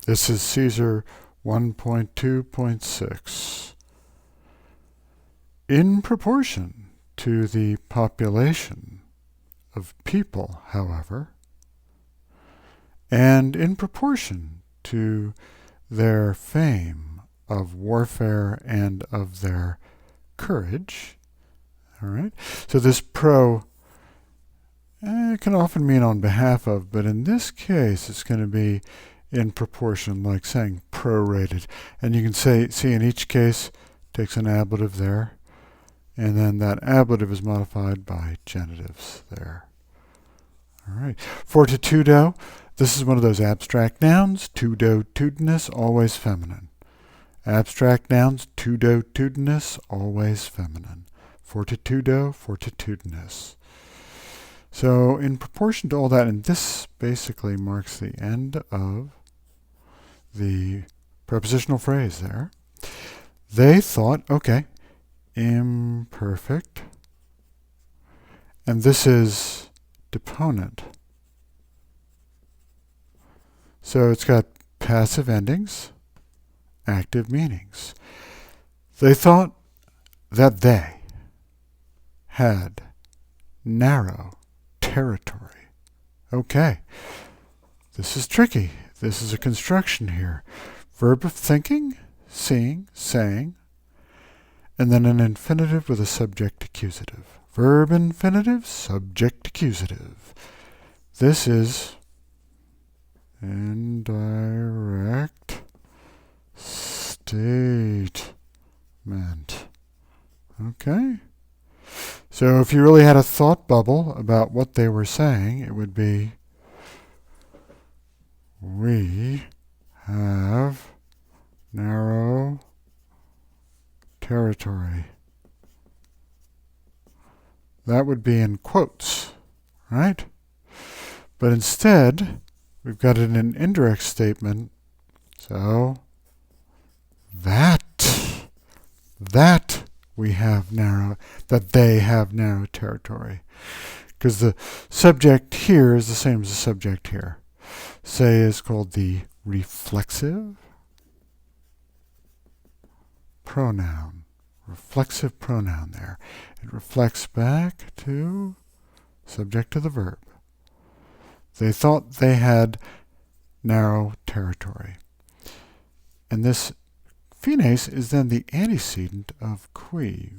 This is Caesar 1.2.6. In proportion to the population of people, however, and in proportion to their fame of warfare and of their courage, all right? So this pro can often mean on behalf of, but in this case it's going to be in proportion, like saying prorated. And you can see in each case takes an ablative there, and then that ablative is modified by genitives there. All right. Fortitudo, this is one of those abstract nouns. Tudotudinous, always feminine. Abstract nouns, tudotudinous, always feminine. Fortitudo, fortitudinous. So in proportion to all that, and this basically marks the end of the prepositional phrase there. They thought, okay, imperfect, and this is deponent. So it's got passive endings, active meanings. They thought that they had narrow territory. Okay, this is tricky. This is a construction here. Verb of thinking, seeing, saying, and then an infinitive with a subject accusative. Verb infinitive, subject accusative. This is indirect statement. Okay? So if you really had a thought bubble about what they were saying, it would be, we have narrow territory. That would be in quotes, right? But instead, we've got it in an indirect statement. So that we have narrow, that they have narrow territory. Because the subject here is the same as the subject here. Say is called the reflexive pronoun. Reflexive pronoun there. It reflects back to subject to the verb. They thought they had narrow territory. And this fines is then the antecedent of qui.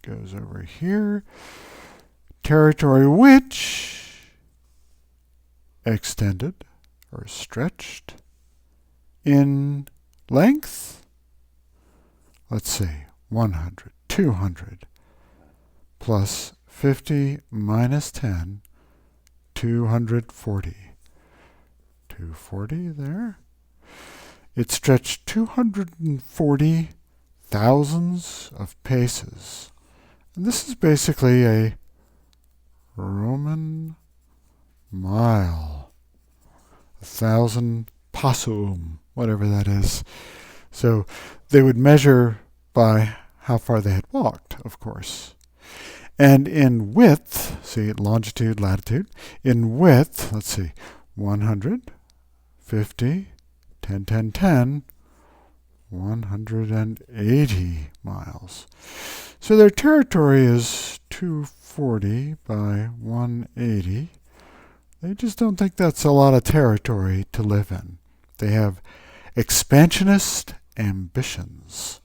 Goes over here. Territory which extended or stretched in length. Let's see, 100, 200 plus 50 minus 10, 240. 240 there. It stretched 240 thousands of paces. And this is basically a Roman mile. 1,000 passum, whatever that is. So they would measure by how far they had walked, of course. And in width, see longitude, latitude, in width, let's see, 100, 50, 10, 10, 10, 180 miles. So their territory is 240 by 180. They just don't think that's a lot of territory to live in. They have expansionist ambitions.